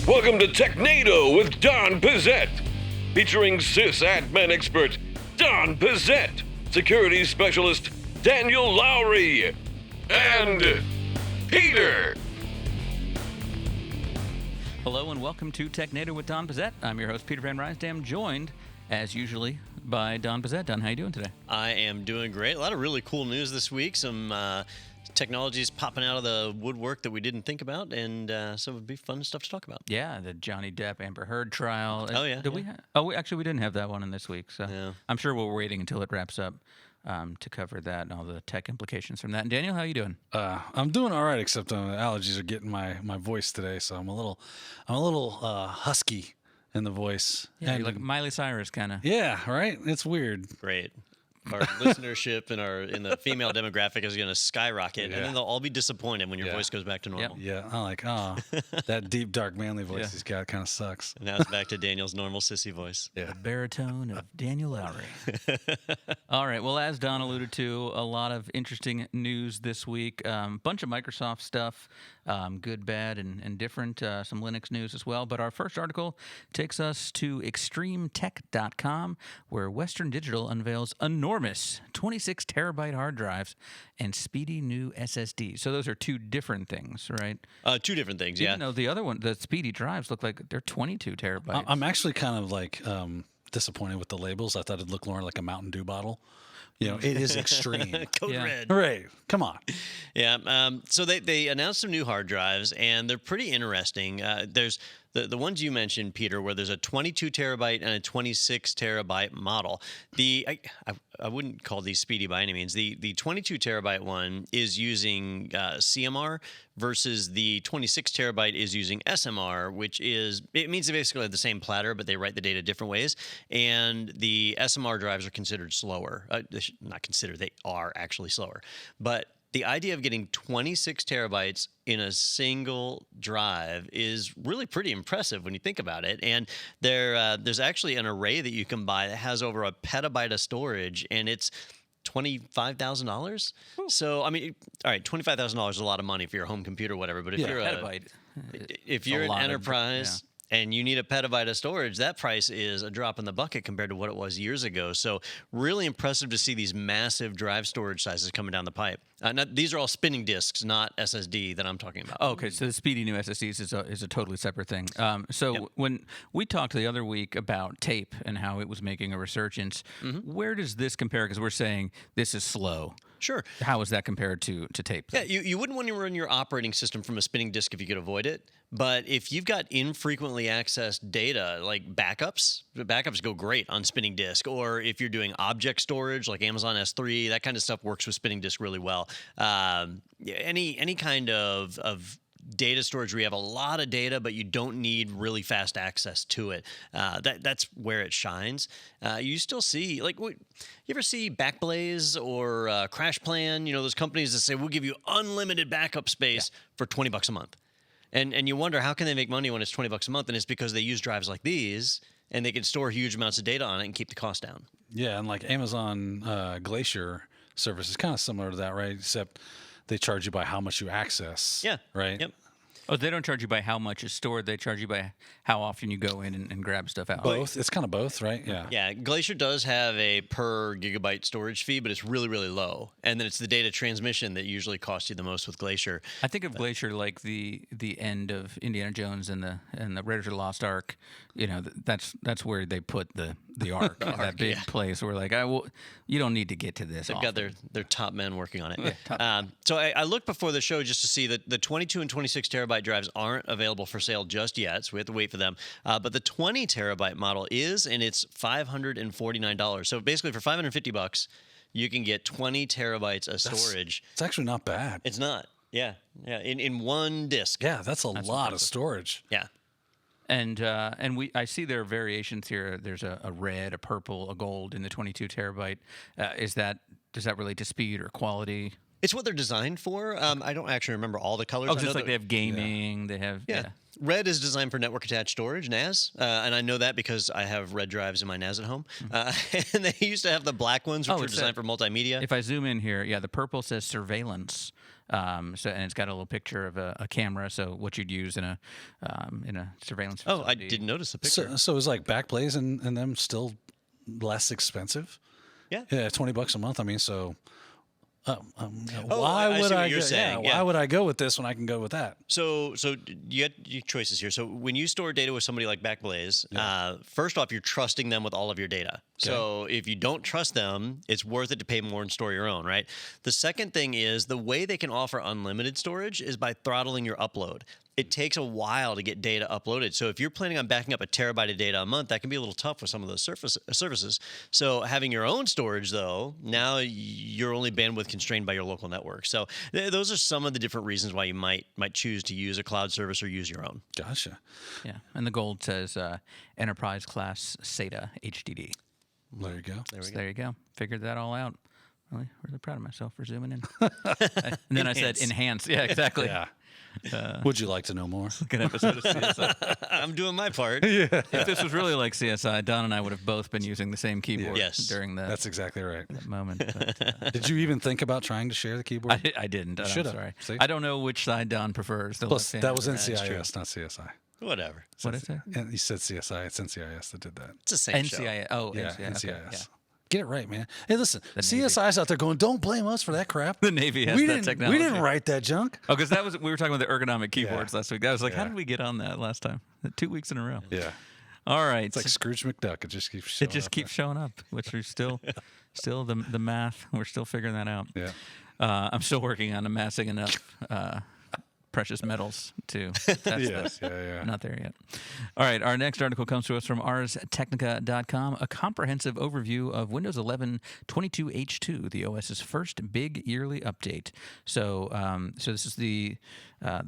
Welcome to Technado with Don Pizzette, featuring sysadmin expert Don Pizzette, security specialist Daniel Lowry, and Peter. Hello and welcome to Technado with Don Pizzette. I'm your host, Peter Van Rysdam, joined, as usually, by Don Pizzette. Don, how you doing today? I am doing great. A lot of really cool news this week. Some technologies popping out of the woodwork that we didn't think about, and so it would be fun stuff to talk about. Yeah, the Johnny Depp Amber Heard trial. Oh, yeah. Did we? Actually, we didn't have that one in this week, so Yeah. I'm sure we're waiting until it wraps up to cover that and all the tech implications from that. And Daniel, how you doing? I'm doing all right, except the allergies are getting my voice today, so I'm a little husky in the voice. Yeah, you're like Miley Cyrus kind of. Yeah, right. It's weird. Great. Our listenership in the female demographic is going to skyrocket, and then they'll all be disappointed when your voice goes back to normal. Yeah, I'm like, that deep, dark, manly voice he's got kind of sucks. And now it's back to Daniel's normal sissy voice. Yeah. The baritone of Daniel Lowry. All right. Well, as Don alluded to, a lot of interesting news this week. Bunch of Microsoft stuff, good, bad, and different. Some Linux news as well. But our first article takes us to extremetech.com, where Western Digital unveils enormous 26 terabyte hard drives and speedy new SSDs. So those are two different things, right? Two different things, yeah. Even though the other one, the speedy drives, look like they're 22 terabytes. I'm actually kind of like disappointed with the labels. I thought it'd look more like a Mountain Dew bottle. You know, it is extreme. Code red. Hooray! Come on. Yeah. So they announced some new hard drives, and they're pretty interesting. There's the ones you mentioned, Peter, where there's a 22 terabyte and a 26 terabyte model. I wouldn't call these speedy by any means. The 22 terabyte one is using CMR versus the 26 terabyte is using SMR, which means they basically have the same platter, but they write the data different ways. And the SMR drives are considered slower. Not considered, they are actually slower. But the idea of getting 26 terabytes in a single drive is really pretty impressive when you think about it. And there's actually an array that you can buy that has over a petabyte of storage, and it's $25,000. So, I mean, all right, $25,000 is a lot of money for your home computer or whatever. But if you're an enterprise and you need a petabyte of storage, that price is a drop in the bucket compared to what it was years ago. So really impressive to see these massive drive storage sizes coming down the pipe. These are all spinning disks, not SSD that I'm talking about. Oh, okay, so the speedy new SSDs is a totally separate thing. When we talked the other week about tape and how it was making a resurgence, where does this compare? Because we're saying this is slow. Sure. How is that compared to tape? Yeah, you wouldn't want to run your operating system from a spinning disk if you could avoid it. But if you've got infrequently accessed data, like backups go great on spinning disk. Or if you're doing object storage, like Amazon S3, that kind of stuff works with spinning disk really well. Any kind of data storage where you have a lot of data, but you don't need really fast access to it. That's where it shines. You still see, you ever see Backblaze or CrashPlan? You know, those companies that say, we'll give you unlimited backup space for $20 a month. And you wonder, how can they make money when it's $20 a month? And it's because they use drives like these, and they can store huge amounts of data on it and keep the cost down. Yeah, and like Amazon Glacier service is kind of similar to that, right? Except they charge you by how much you access. Yeah. Right? Yep. Oh, they don't charge you by how much is stored. They charge you by how often you go in and grab stuff out. Both. It's kind of both, right? Yeah. Yeah. Glacier does have a per gigabyte storage fee, but it's really, really low. And then it's the data transmission that usually costs you the most with Glacier. I think of Glacier like the end of Indiana Jones and the Raiders of the Lost Ark. You know, that's where they put the Ark, that big place where you don't need to get to this. They've got their top men working on it. Yeah, so I looked before the show just to see that the 22 and 26 terabyte drives aren't available for sale just yet, so we have to wait for them. But the 20 terabyte model is, and it's $549. So basically, for $550, you can get 20 terabytes of storage. It's actually not bad. It's not. Yeah. In one disk. Yeah, that's a lot of storage. Yeah. And I see there are variations here. There's a red, a purple, a gold in the 22 terabyte. Does that relate to speed or quality? It's what they're designed for. I don't actually remember all the colors. Oh, just like they have gaming. They have Red is designed for network attached storage, NAS, and I know that because I have red drives in my NAS at home. And they used to have the black ones, which were designed for multimedia. If I zoom in here, the purple says surveillance. So and it's got a little picture of a camera, so what you'd use in a surveillance Oh, I facility. didn't notice the picture. So is like Backblaze and them still less expensive? Yeah. Yeah, $20 a month. I mean, so Oh, why I would see what I you're go, saying, why yeah. would I go with this when I can go with that? So you got your choices here. So when you store data with somebody like Backblaze, first off, you're trusting them with all of your data. So if you don't trust them, it's worth it to pay more and store your own, right? The second thing is the way they can offer unlimited storage is by throttling your upload. It takes a while to get data uploaded. So if you're planning on backing up a terabyte of data a month, that can be a little tough with some of those services. So having your own storage, though, now you're only bandwidth constrained by your local network. So those are some of the different reasons why you might choose to use a cloud service or use your own. Gotcha. Yeah, and the gold says enterprise class SATA HDD. There you go. There you go. Figured that all out. Really proud of myself for zooming in. And then I said enhance. Yeah, exactly. Yeah. Would you like to know more? Good episode of CSI. I'm doing my part. If this was really like CSI, Don and I would have both been using the same keyboard Yes. during that That's exactly right. moment. But, Did you even think about trying to share the keyboard? I didn't. I'm should've. sorry. See? I don't know which side Don prefers. The Plus, that was left-handed or NCIS, not CSI. Whatever. What is it? And you said CSI. It's NCIS that did that. It's the same show. NCIS. Oh, Yeah, NCIS. NCIS. Okay, yeah. Get it right, man. Hey, listen, Navy. CSI's out there going, don't blame us for that crap. The Navy has we that didn't, technology. We didn't write that junk. Oh, because we were talking about the ergonomic keyboards Yeah. last week. I was like, how Yeah. did we get on that last time? 2 weeks in a row. Yeah. All right. It's like Scrooge McDuck. It just keeps showing It just up keeps showing up, which we're still the math. We're still figuring that out. there. I'm still working on amassing enough precious metals to test Yeah. this. Yeah. Not there yet. All right. Our next article comes to us from arstechnica.com, a comprehensive overview of Windows 11 22H2, the OS's first big yearly update. So, so this is the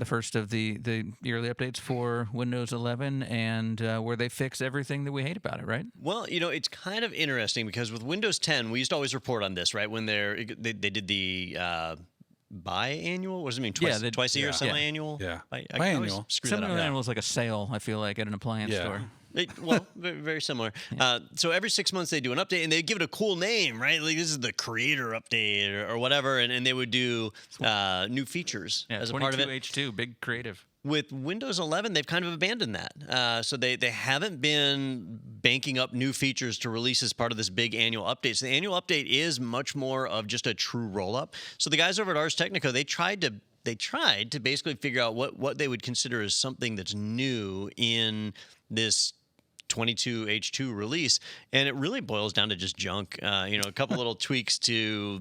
first of the yearly updates for Windows 11, and where they fix everything that we hate about it, right? Well, it's kind of interesting because with Windows 10, we used to always report on this, right? When they did the biannual. What does it mean? Twice a year, yeah. semi-annual. Yeah. I Biannual. always screw that up. Semi-annual is like a sale, I feel like, at an appliance Yeah. store. Well, very, very similar. So every 6 months they do an update, and they give it a cool name, right? Like this is the creator update or whatever, and they would do new features Yeah, as a part of it. 22H2, big creative. With Windows 11, they've kind of abandoned that. So they haven't been banking up new features to release as part of this big annual update. So the annual update is much more of just a true roll-up. So the guys over at Ars Technica, they tried to basically figure out what they would consider as something that's new in this 22H2 release, and it really boils down to just junk. A couple little tweaks to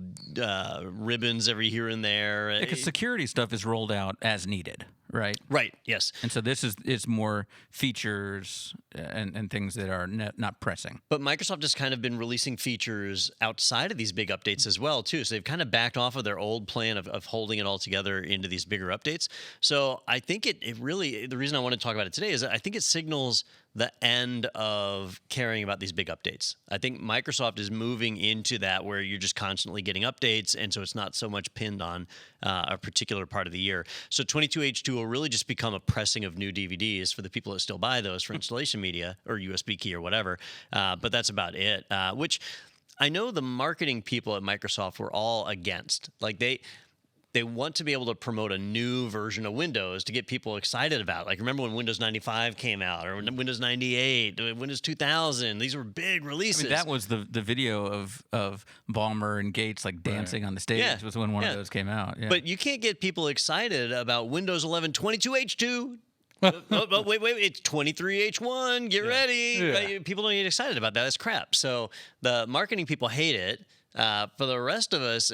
ribbons every here and there. Because security stuff is rolled out as needed, right? Right. Yes. And so this is more features and things that are not pressing. But Microsoft has kind of been releasing features outside of these big updates as well, too. So they've kind of backed off of their old plan of holding it all together into these bigger updates. So I think it really, the reason I want to talk about it today is that I think it signals the end of caring about these big updates. I think Microsoft is moving into that where you're just constantly getting updates, and so it's not so much pinned on a particular part of the year. So 22H2 will really just become a pressing of new DVDs for the people that still buy those for installation media or USB key or whatever. But that's about it, which I know the marketing people at Microsoft were all against. Like they want to be able to promote a new version of Windows to get people excited about it. Like, remember when Windows 95 came out, or when Windows 98, Windows 2000? These were big releases. I mean, that was the video of Ballmer and Gates like dancing on the stage. Yeah. Was when one of those came out. Yeah. But you can't get people excited about Windows 11 22H2. Wait, it's 23H1. Get ready. Yeah. Right? People don't get excited about that. That's crap. So the marketing people hate it. For the rest of us,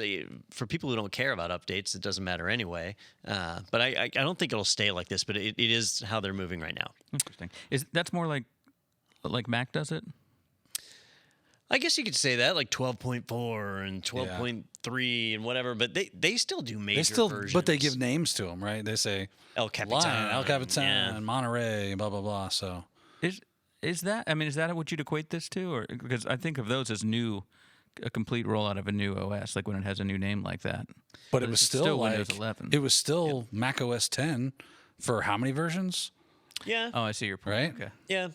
for people who don't care about updates, it doesn't matter anyway. But I don't think it'll stay like this, but it is how they're moving right now. Interesting. That's more like Mac does it? I guess you could say that, like 12.4 and 12.3 and whatever, but they still do major versions. But they give names to them, right? They say El Capitan, Lion, El Capitan, yeah. Monterey, blah blah blah. So Is that? I mean, is that what you'd equate this to? Or because I think of those as a complete rollout of a new OS, like when it has a new name like that. But it was it's still like Windows 11. it was still Mac OS 10 for how many versions? Yeah. Oh, I see your point. Right? Okay. Yeah.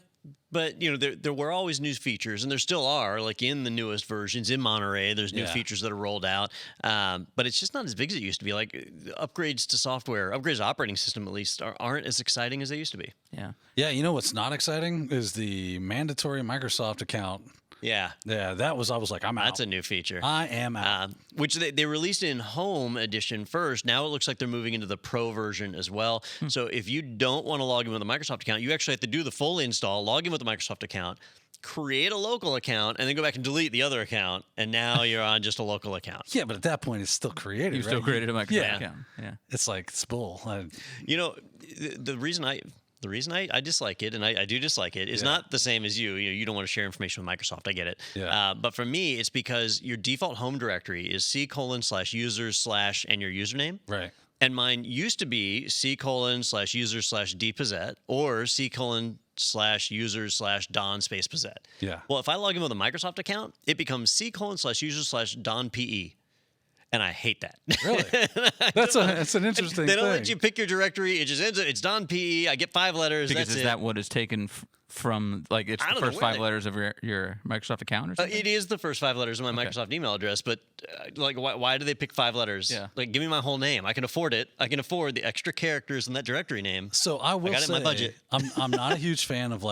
But there were always new features, and there still are. Like in the newest versions in Monterey, there's new features that are rolled out. But it's just not as big as it used to be. Like upgrades to software, upgrades to operating system at least aren't as exciting as they used to be. Yeah. Yeah, you know what's not exciting is the mandatory Microsoft account. Yeah. Yeah, I was like, I'm out. That's a new feature. I am out. Which they released in Home Edition first. Now it looks like they're moving into the Pro version as well. So if you don't want to log in with a Microsoft account, you actually have to do the full install, log in with a Microsoft account, create a local account, and then go back and delete the other account. And now you're on just a local account. Yeah, but at that point, it's still created, You right? still created a Microsoft Yeah. account. Yeah. It's like, it's bull. The reason I dislike it, and I do dislike it, is not the same as you. You don't want to share information with Microsoft. I get it. Yeah. But for me, it's because your default home directory is C:/users/ and your username. Right. And mine used to be C:/users/dpozet or C:/users/don space pozet. Yeah. Well, if I log in with a Microsoft account, it becomes C:/users/don pe. And I hate that. Really? That's an interesting They don't thing. let you pick your directory. It just ends up, it's Don PE. I get 5 letters. Because that's is it. that what is taken from, like, it's I the don't know first where 5 letters of your Microsoft account or something? It is the first 5 letters of my Microsoft email address, but why do they pick 5 letters? Yeah. Like, give me my whole name. I can afford it. I can afford the extra characters in that directory name. So I will got it say, in my budget. I'm not a huge fan of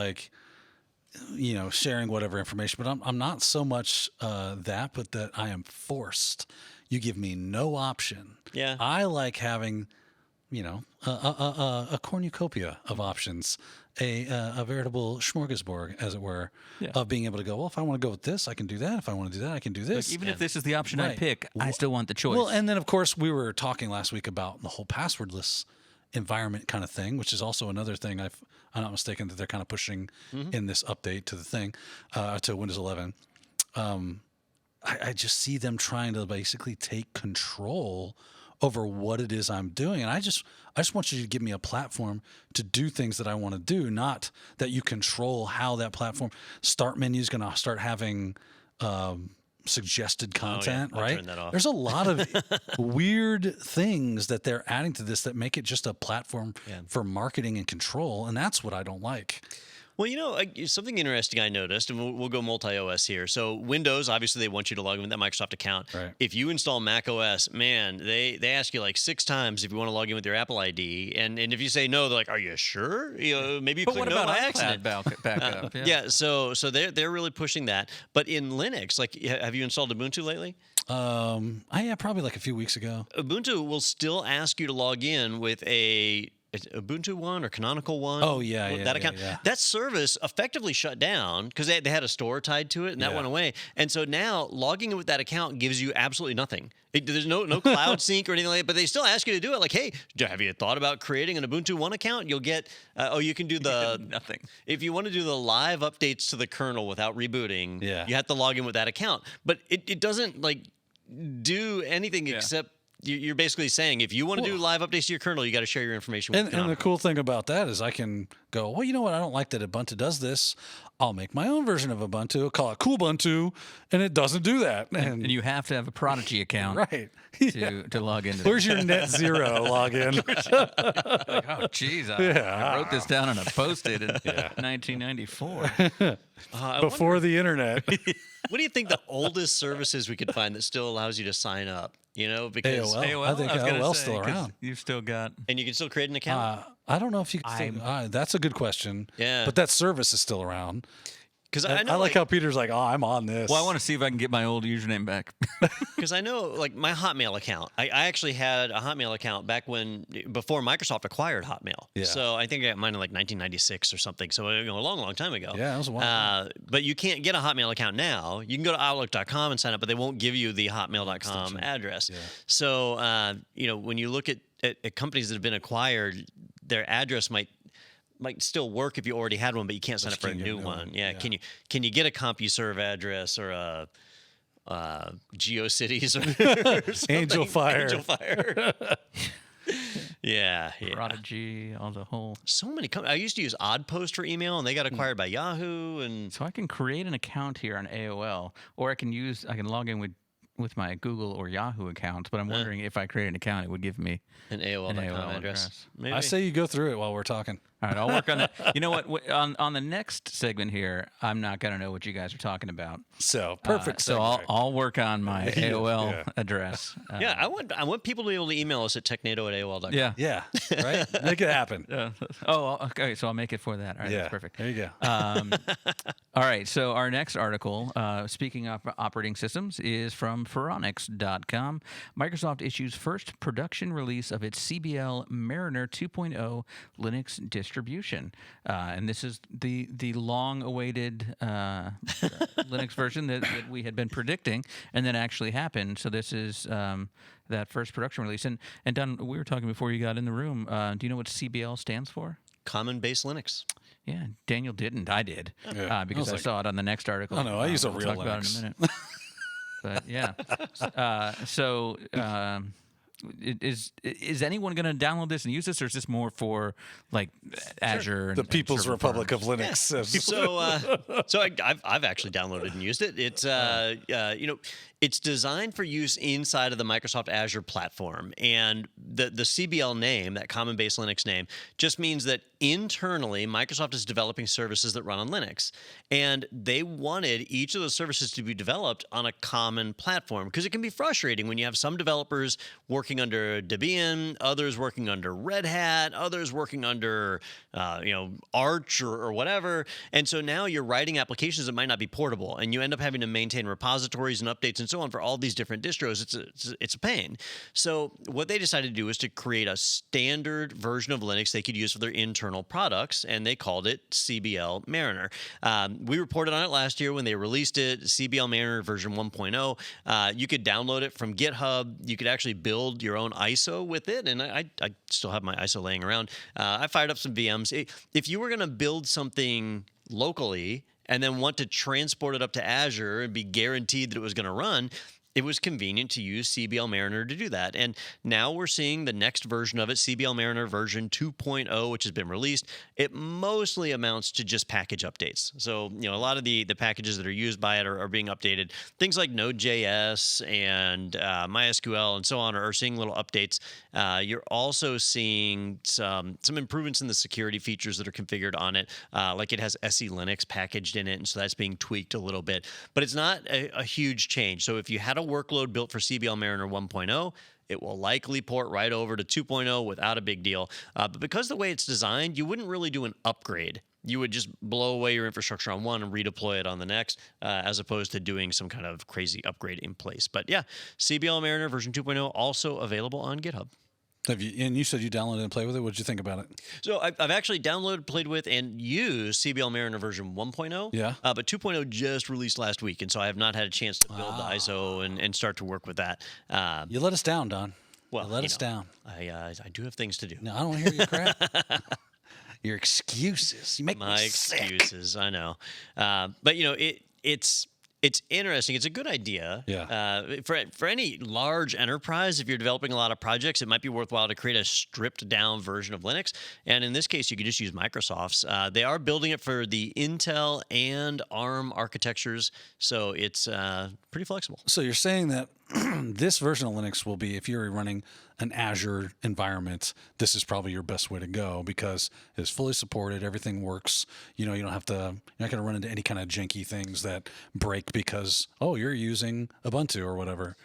sharing whatever information, but I'm not so much that, but that I am forced. You give me no option. Yeah. I like having, a cornucopia of options, a veritable smorgasbord, as it were, of being able to go, well, if I want to go with this, I can do that. If I want to do that, I can do this. Even if this is the option I Right. pick, I still want the choice. Well, and then, of course, we were talking last week about the whole passwordless environment kind of thing, which is also another thing I'm not mistaken that they're kind of pushing in this update to the thing, to Windows 11. I just see them trying to basically take control over what it is I'm doing. And I just want you to give me a platform to do things that I want to do, not that you control how that platform start menu is going to start having suggested content, I'll right? turn that off. There's a lot of weird things that they're adding to this that make it just a platform for marketing and control. And that's what I don't like. Well, something interesting I noticed, and we'll go multi-OS here. So Windows, obviously, they want you to log in with that Microsoft account. Right. If you install Mac OS, man, they ask you like 6 times if you want to log in with your Apple ID. And if you say no, they're like, are you sure? Maybe you but click what no about by iCloud accident. backup? Yeah, so they're really pushing that. But in Linux, like, have you installed Ubuntu lately? Probably like a few weeks ago. Ubuntu will still ask you to log in with a Ubuntu one or Canonical one. Oh, yeah, that account. yeah. That service effectively shut down because they had a store tied to it, and that went away. And so now logging in with that account gives you absolutely nothing. There's no cloud sync or anything like that, but they still ask you to do it. Like, hey, have you thought about creating an Ubuntu One account? You'll get, you can do nothing. If you want to do the live updates to the kernel without rebooting, you have to log in with that account. But it doesn't like do anything except you're basically saying if you want to do live updates to your kernel, you got to share your information with And the cool thing about that is I can go, well, you know what? I don't like that Ubuntu does this. I'll make my own version of Ubuntu. I'll call it Kubuntu, and it doesn't do that. And you have to have a Prodigy account right to log into. Where's your net zero login? Like, oh, geez, I wrote this down on a Post-it in 1994. Before the internet. What do you think the oldest services we could find that still allows you to sign up? Because AOL. I think AOL's still around. You've still got. And you can still create an account. I don't know if you can still, that's a good question. Yeah. But that service is still around. Because I like how Peter's like, oh, I'm on this. Well, I want to see if I can get my old username back. Because I know, like, my Hotmail account. I actually had a Hotmail account before Microsoft acquired Hotmail. Yeah. So I think I got mine in like 1996 or something. So a long time ago. Yeah, that was a while. But you can't get a Hotmail account now. You can go to Outlook.com and sign up, but they won't give you the Hotmail.com address. Yeah. So when you look at companies that have been acquired, their address might still work if you already had one, but you can't sign up for a new one. Yeah. Can you get a CompuServe address or a GeoCities or something? Angel Fire. Yeah. Prodigy, all the whole. So many. I used to use Oddpost for email, and they got acquired by Yahoo. And So I can create an account here on AOL, or I can log in with my Google or Yahoo accounts, but I'm wondering if I create an account, it would give me an AOL.com address. Maybe. I say you go through it while we're talking. All right, I'll work on that. You know what? On the next segment here, I'm not gonna know what you guys are talking about. So perfect. So I'll work on my AOL address. Yeah, I want people to be able to email us at technado@aol.com. Yeah. Yeah. Right. Make it happen. Oh, okay. So I'll make it for that. All right, Yeah. that's perfect. There you go. All right. So our next article, speaking of operating systems, is from Phoronix.com. Microsoft issues first production release of its CBL-Mariner 2.0 Linux distribution, and this is the long-awaited Linux version that we had been predicting, and then actually happened. So this is that first production release. And Don, we were talking before you got in the room. Do you know what CBL stands for? Common Base Linux. Yeah, Daniel didn't. I did Yeah. because I saw it on the next article. Oh, no, I use a we'll real talk about it in Linux. a minute. But yeah, so is anyone going to download this and use this, or is this more for like Azure? And, The People's server Republic farms? of Linux. says. So I've actually downloaded and used it. It's it's designed for use inside of the Microsoft Azure platform, and the CBL name, that Common Base Linux name, just means that internally Microsoft is developing services that run on Linux, and they wanted each of those services to be developed on a common platform, because it can be frustrating when you have some developers working under Debian, others working under Red Hat, others working under Arch or whatever, and so now you're writing applications that might not be portable, and you end up having to maintain repositories and updates and so on for all these different distros. It's a pain. So what they decided to do is to create a standard version of Linux they could use for their internal products, and they called it CBL-Mariner. We reported on it last year when they released it, CBL-Mariner version 1.0. You could download it from GitHub. You could actually build your own ISO with it, and I still have my ISO laying around. I fired up some VMs. If you were going to build something locally and then want to transport it up to Azure and be guaranteed that it was going to run, it was convenient to use CBL-Mariner to do that. And now we're seeing the next version of it, CBL-Mariner version 2.0, which has been released. It mostly amounts to just package updates. So, a lot of the packages that are used by it are being updated. Things like Node.js and MySQL and so on are seeing little updates. You're also seeing some improvements in the security features that are configured on it. Like it has SE Linux packaged in it, and so that's being tweaked a little bit. But it's not a huge change. So if you had a workload built for CBL-Mariner 1.0, it will likely port right over to 2.0 without a big deal. But because the way it's designed, you wouldn't really do an upgrade. You would just blow away your infrastructure on one and redeploy it on the next, as opposed to doing some kind of crazy upgrade in place. But yeah, CBL-Mariner version 2.0 also available on GitHub. And you said you downloaded and played with it. What did you think about it? So I've actually downloaded, played with, and used CBL-Mariner version 1.0. Yeah. But 2.0 just released last week, and so I have not had a chance to build the ISO and start to work with that. You let us down, Don. Well, you let us down. I do have things to do. No, I don't want to hear your crap. Your excuses. You make My me sick. excuses, I know. But it's interesting. It's a good idea. Yeah. For any large enterprise, if you're developing a lot of projects, it might be worthwhile to create a stripped down version of Linux. And in this case, you could just use Microsoft's. They are building it for the Intel and ARM architectures, so it's pretty flexible. So you're saying that this version of Linux will be, if you're running an Azure environment, this is probably your best way to go because it's fully supported. Everything works. You don't have to, you're not going to run into any kind of janky things that break because, you're using Ubuntu or whatever.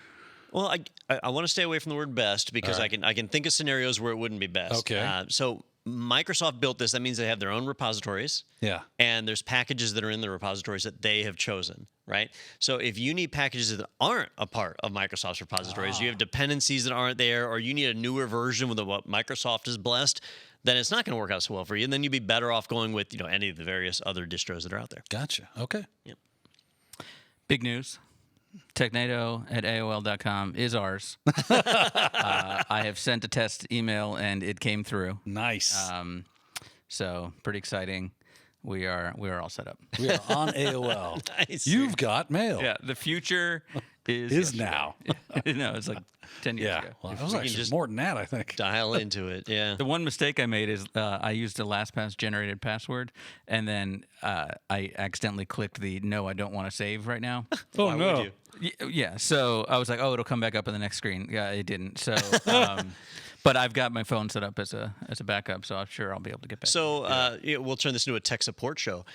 Well, I want to stay away from the word best because right. I can think of scenarios where it wouldn't be best. Okay. So Microsoft built this. That means they have their own repositories. Yeah. And there's packages that are in the repositories that they have chosen, right? So if you need packages that aren't a part of Microsoft's repositories, you have dependencies that aren't there, or you need a newer version with what Microsoft has blessed, then it's not going to work out so well for you. And then you'd be better off going with any of the various other distros that are out there. Gotcha. Okay. Yep. Big news. Technado at AOL.com is ours. I have sent a test email and it came through. Nice. So pretty exciting. We are all set up. We are on AOL. Nice. You've got mail. Yeah, the future is yesterday. now. No, it's like 10 years Yeah. ago. Well, it we was can actually just more than that, I think. Dial into it, yeah. The one mistake I made is I used a LastPass generated password, and then I accidentally clicked the no, I don't want to save right now. Why would you? Yeah, so I was like, it'll come back up on the next screen. Yeah, it didn't. So, But I've got my phone set up as a backup, so I'm sure I'll be able to get back. So we'll turn this into a tech support show.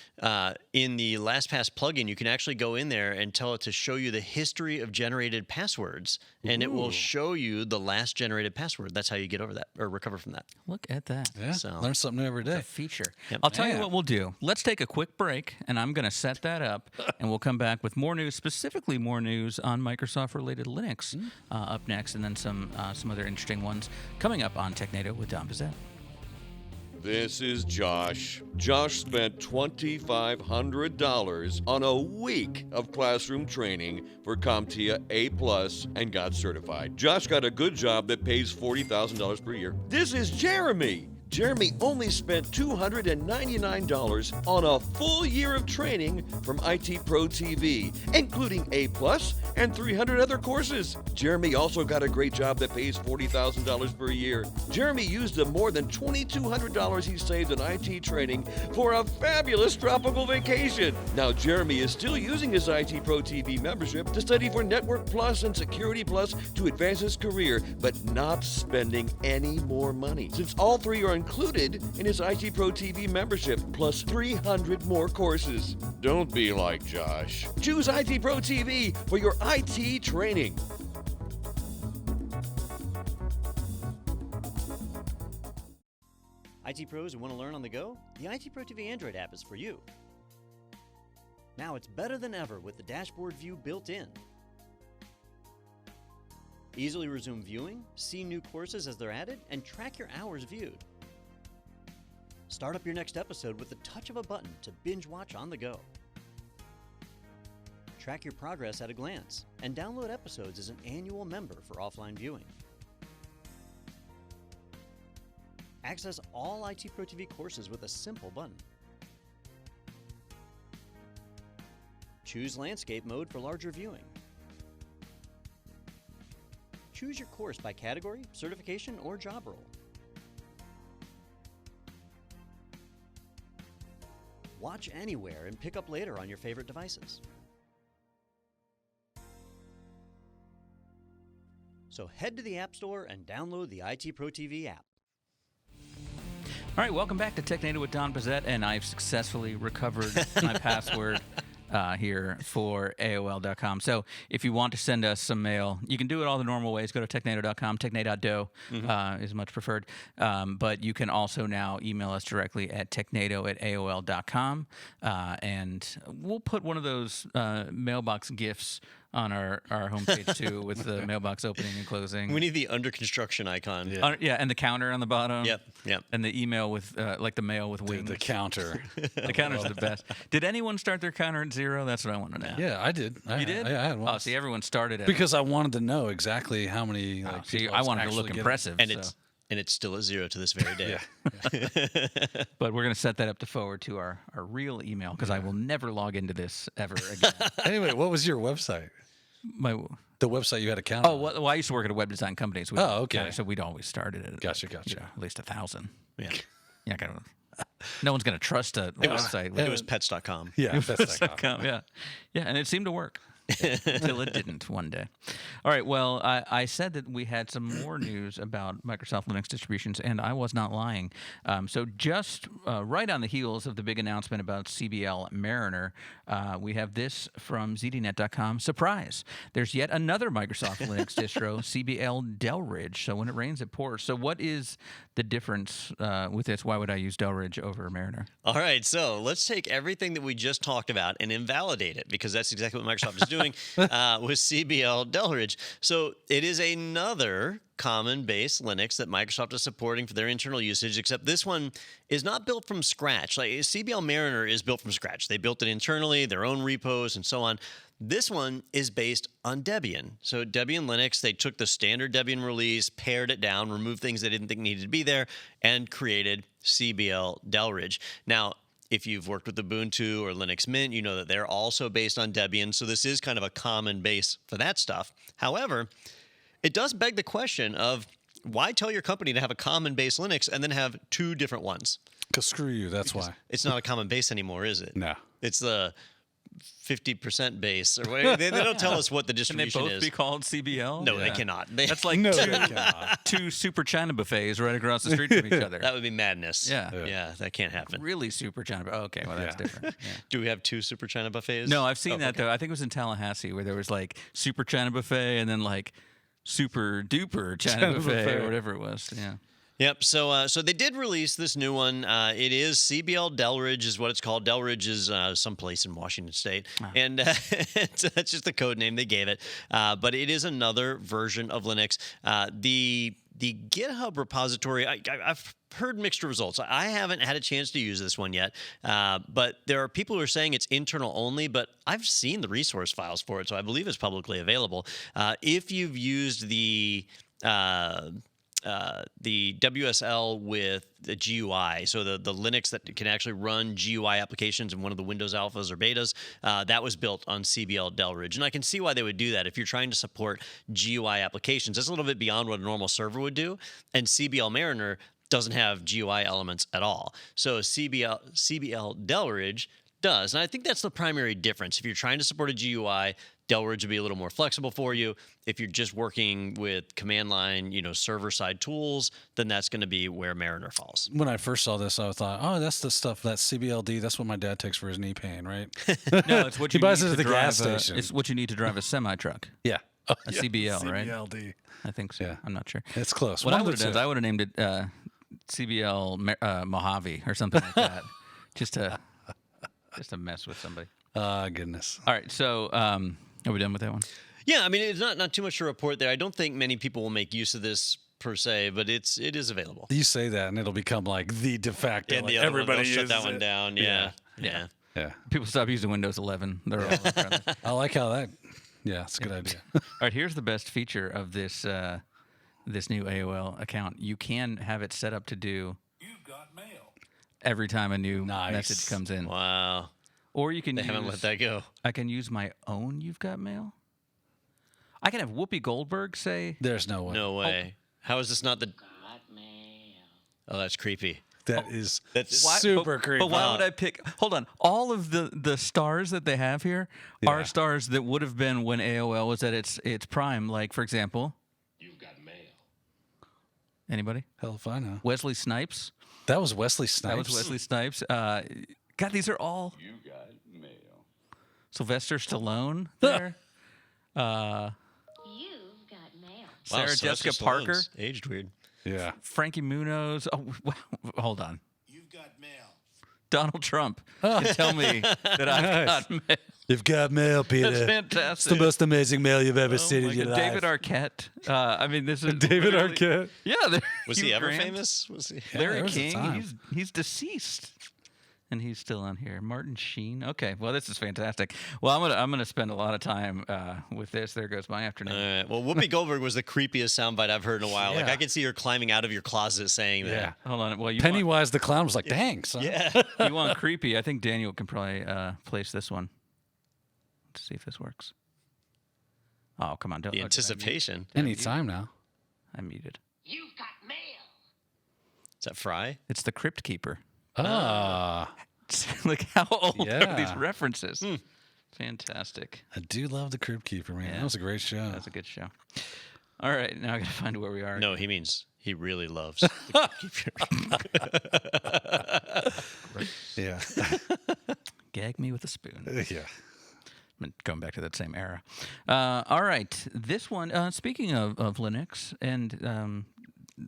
In the LastPass plugin, you can actually go in there and tell it to show you the history of generated passwords, and it will show you the last generated password. That's how you get over that or recover from that. Look at that. Yeah, So- learn something new every day. Feature. Yep. I'll tell you Yeah. what we'll do. Let's take a quick break, and I'm going to set that up, and we'll come back with more news, specifically more news on Microsoft-related Linux up next, and then some other interesting ones coming up on Technado with Don Pizzette. This is Josh. Josh spent $2,500 on a week of classroom training for CompTIA A+ and got certified. Josh got a good job that pays $40,000 per year. This is Jeremy. Jeremy only spent $299 on a full year of training from IT Pro TV, including A+ and 300 other courses. Jeremy also got a great job that pays $40,000 per year. Jeremy used the more than $2,200 he saved in IT training for a fabulous tropical vacation. Now, Jeremy is still using his IT Pro TV membership to study for Network Plus and Security Plus to advance his career, but not spending any more money, since all three are included in his IT Pro TV membership, plus 300 more courses. Don't be like Josh. Choose IT Pro TV for your IT training. IT pros who want to learn on the go? The IT Pro TV Android app is for you. Now it's better than ever with the dashboard view built in. Easily resume viewing, see new courses as they're added, and track your hours viewed. Start up your next episode with the touch of a button to binge watch on the go. Track your progress at a glance, and download episodes as an annual member for offline viewing. Access all IT Pro TV courses with a simple button. Choose landscape mode for larger viewing. Choose your course by category, certification, or job role. Watch anywhere and pick up later on your favorite devices. So head to the App Store and download the IT Pro TV app. All right, welcome back to Technado with Don Pizzette, and I've successfully recovered my password here for AOL.com. So if you want to send us some mail, you can do it all the normal ways. Go to technado.com. Technado is much preferred. But you can also now email us directly at technado@aol.com. And we'll put one of those mailbox GIFs on our homepage too, with the mailbox opening and closing. We need the under construction icon. Yeah, and the counter on the bottom. Yep. And the email with like the mail with wings. The counter. The counter's the best. Did anyone start their counter at 0? That's what I want to know. Yeah, I did. You did? I had one. Oh, see, everyone started at Because I wanted to know exactly how many. Like, see, people I was wanted to actually look getting. impressive. And so. it's still at 0 to this very day. But we're going to set that up to forward to our real email, because I will never log into this ever again. Anyway, what was your website? The website you had a account. Oh, well, I used to work at a web design company. So okay. So we'd always started at Gotcha. at least 1,000. Yeah. Yeah, no one's going to trust a website. It was pets.com. Yeah, that's Yeah, and it seemed to work until it didn't one day. All right, well, I said that we had some more news about Microsoft Linux distributions, and I was not lying. So just right on the heels of the big announcement about CBL-Mariner, we have this from ZDNet.com. Surprise! There's yet another Microsoft Linux distro, CBL-Delridge. So when it rains, it pours. So what is the difference with this? Why would I use Delridge over Mariner? All right, so let's take everything that we just talked about and invalidate it, because that's exactly what Microsoft is doing with CBL-Delridge. So it is another common base Linux that Microsoft is supporting for their internal usage, except this one is not built from scratch. Like CBL-Mariner is built from scratch. They built it internally, their own repos, and so on. This one is based on Debian. So Debian Linux, they took the standard Debian release, pared it down, removed things they didn't think needed to be there, and created CBL-Delridge. Now, if you've worked with Ubuntu or Linux Mint, you know that they're also based on Debian, so this is kind of a common base for that stuff. However, it does beg the question of why tell your company to have a common base Linux and then have two different ones? Because screw you, that's why. It's not a common base anymore, is it? No. It's the 50% base or whatever. They don't tell us what the Can they distribution both is. be called CBL? No, they cannot. That's like two Super China buffets right across the street from each other. That would be madness. Yeah. That can't happen. Really Super China. Oh, okay, well that's different. Yeah. Do we have 2 Super China buffets? No, I've seen that though. I think it was in Tallahassee where there was like Super China buffet and then like Super Duper China buffet or whatever it was. Yeah. Yep. So they did release this new one. It is CBL-Delridge is what it's called. Delridge is someplace in Washington State, and that's just the code name they gave it. But it is another version of Linux. The GitHub repository, I've heard mixed results. I haven't had a chance to use this one yet, but there are people who are saying it's internal only, but I've seen the resource files for it, so I believe it's publicly available. If you've used the WSL with the GUI, so the Linux that can actually run GUI applications in one of the Windows alphas or betas, that was built on CBL-Delridge. And I can see why they would do that. If you're trying to support GUI applications, that's a little bit beyond what a normal server would do. And CBL-Mariner doesn't have GUI elements at all. So CBL-Delridge does. And I think that's the primary difference. If you're trying to support a GUI, Delridge would be a little more flexible for you. If you're just working with command line, server-side tools, then that's going to be where Mariner falls. When I first saw this, I thought, oh, that's the stuff, that's CBLD. That's what my dad takes for his knee pain, right? No, it's what He you buys need it at to the drive gas station. It's what you need to drive a semi-truck. Yeah. Oh, A CBL, right? CBLD. I think so. Yeah. I'm not sure. It's close. What One I of the would have done is two. I would have named it CBL Mojave or something like that, just to mess with somebody. Goodness. All right, so are we done with that one? Yeah, I mean, it's not too much to report there. I don't think many people will make use of this per se, but it is available. You say that, and it'll become like the de facto. And like the other everybody one, they'll shut uses that one it. down. Yeah. Yeah. People stop using Windows 11. They're all friendly. I like how that. Yeah, it's a good idea. All right, here's the best feature of this this new AOL account. You can have it set up to do You've got mail. every time a new Nice. message comes in. Wow. Or you can They haven't let that go. I can use my own You've Got Mail. I can have Whoopi Goldberg say, There's no way. No way. How is this not the... Oh, that's creepy. That is That's super creepy. But why would I pick? Hold on. All of the stars that they have here are stars that would have been when AOL was at its prime. Like, for example, You've got mail. anybody? Hell if I know. Wesley Snipes. That was Wesley Snipes. That was Wesley Snipes. God, these are all You got mail. Sylvester Stallone there. You've got mail. Sarah Sylvester Jessica Parker. Stallone's aged weird. Yeah. Frankie Munoz. Oh, wow. Hold on. You've got mail. Donald Trump can tell me that I've got mail. You've got mail, Peter. That's It's fantastic. the most amazing mail you've ever Oh seen my in your God. life. David Arquette. I mean, this is David literally- Arquette. Yeah. there- Was Hugh he ever Grant, famous? Was he? Larry there was a King. time. He's deceased, and he's still on here. Martin Sheen. Okay. Well, this is fantastic. Well, I'm gonna spend a lot of time with this. There goes my afternoon. All right. Well, Whoopi Goldberg was the creepiest soundbite I've heard in a while. Like Yeah. I could see her climbing out of your closet saying Yeah. that. Hold on. Well, you Pennywise the clown was like, dang, son. Yeah. you want creepy? I think Daniel can probably place this one. Let's see if this works. Oh, come on! Don't The did I mute? anticipation. Anytime now. I muted. You've got mail. Is that Fry? It's the Crypt Keeper. Ah. Like how old are Yeah. these references? Fantastic. I do love the Crypt Keeper, man. Yeah. That was a great show. That's a good show. All right, now I gotta find where we are. No, he means he really loves. the Keeper. Yeah. Gag me with a spoon. Yeah. I'm going back to that same era. All right, this one. Speaking of Linux and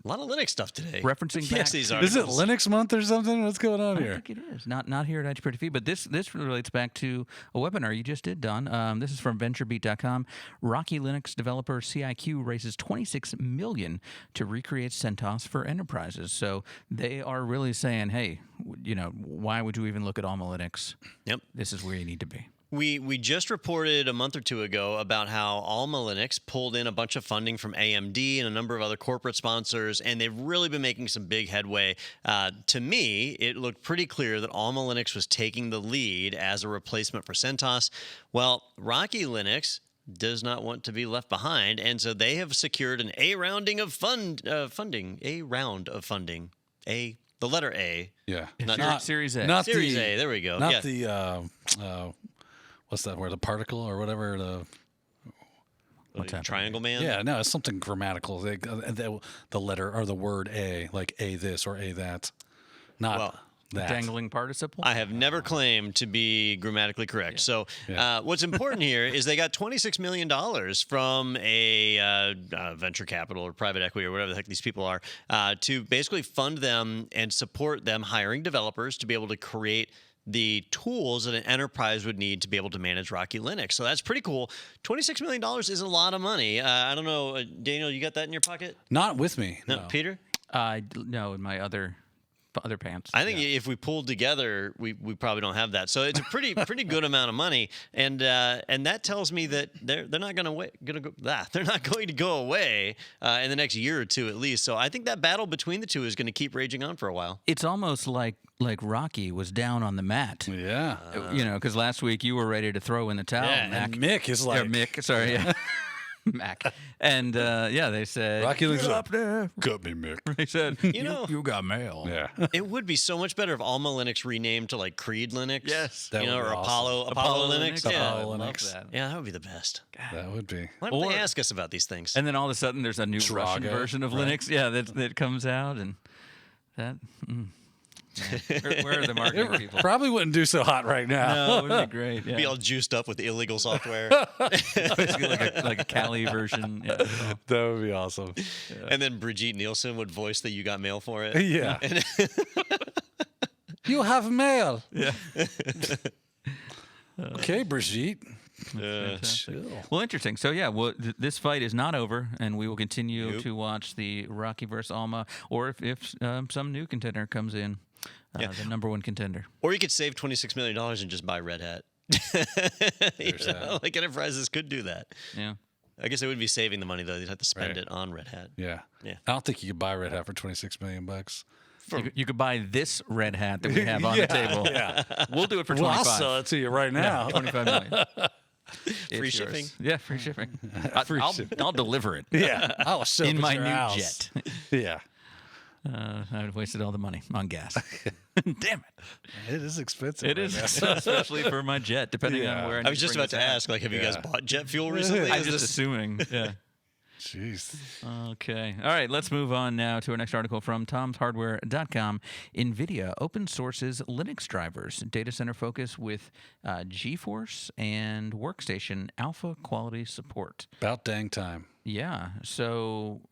A lot of Linux stuff today. referencing back Yes, these to- are. Is it Linux month or something? What's going on I here? think it is not here at IT Pretty Feed, but this relates back to a webinar you just did, Don. This is from VentureBeat.com. Rocky Linux developer CIQ raises $26 million to recreate CentOS for enterprises. So they are really saying, hey, why would you even look at Alma Linux? Yep. This is where you need to be. We just reported a month or two ago about how Alma Linux pulled in a bunch of funding from AMD and a number of other corporate sponsors, and they've really been making some big headway. To me, it looked pretty clear that Alma Linux was taking the lead as a replacement for CentOS. Well, Rocky Linux does not want to be left behind, and so they have secured an A rounding of funding. A round of funding. The letter A. Yeah. Not Series A. Not Series the, A. There we go. Not Yeah. the what's that word? The particle or whatever. What's happening? Triangle Man. Yeah, no, it's something grammatical. The letter or the word a, like a this or a that, not Well, that. Dangling participle. I have never claimed to be grammatically correct. So what's important here is they got $26 million from a venture capital or private equity or whatever the heck these people are to basically fund them and support them hiring developers to be able to create the tools that an enterprise would need to be able to manage Rocky Linux. So that's pretty cool. $26 million is a lot of money. I don't know, Daniel, you got that in your pocket? Not with me. No, Peter? No, in my other pants. I think if we pulled together, we probably don't have that. So it's a pretty good amount of money, and that tells me that they're not they're not going to go away in the next year or two at least. So I think that battle between the two is going to keep raging on for a while. It's almost like Rocky was down on the mat. Yeah. Because last week you were ready to throw in the towel. Yeah, Mac. And Mick is like, Mick, sorry, yeah. Mac. And they said, Rocky Linux "Get up there." cut me, Mick. They said, you got mail. Yeah. It would be so much better if Alma Linux renamed to like Creed Linux. Yes. That would or be awesome. Apollo Linux. Yeah. Apollo I love Linux. that. Yeah, that would be the best. That would be. Why don't Or- they ask us about these things? And then all of a sudden there's a new Russian Drago, version of right. Linux. Yeah, that comes out, and that. Where are the marketing people? Probably wouldn't do so hot right now. No, it would be great. Yeah. Be all juiced up with illegal software. Basically like a Kali version. Yeah. That would be awesome. And then Brigitte Nielsen would voice the "You Got Mail" for it. Yeah. You have mail. Yeah. Okay, Brigitte. Fantastic. Well, interesting. So yeah, this fight is not over, and we will continue to watch the Rocky versus Alma, or if some new contender comes in, the number one contender. Or you could save $26 million and just buy Red Hat. Like enterprises could do that. Yeah. I guess they would be saving the money though. They'd have to spend Right. it on Red Hat. Yeah. Yeah. I don't think you could buy Red Hat for $26 million. You could buy this red hat that we have on the table. Yeah. We'll do it for Well, 25. I'll sell it to you right now. 25 million. Free It's yours. shipping? Yeah, free shipping. Free I'll, shipping. I'll deliver it Yeah. I'll show up in at my your new house. jet. Yeah. I've wasted all the money on gas. Damn it. It is expensive. It right is, now. especially for my jet, depending Yeah. on where I need I was just bring about this to at. ask, like, have you guys Yeah. bought jet fuel recently? I'm Is just this- assuming. Yeah. Jeez. Okay. All right. Let's move on now to our next article from tomshardware.com. Nvidia open sources Linux drivers, data center focus with GeForce and workstation alpha quality support. About dang time. Yeah. So,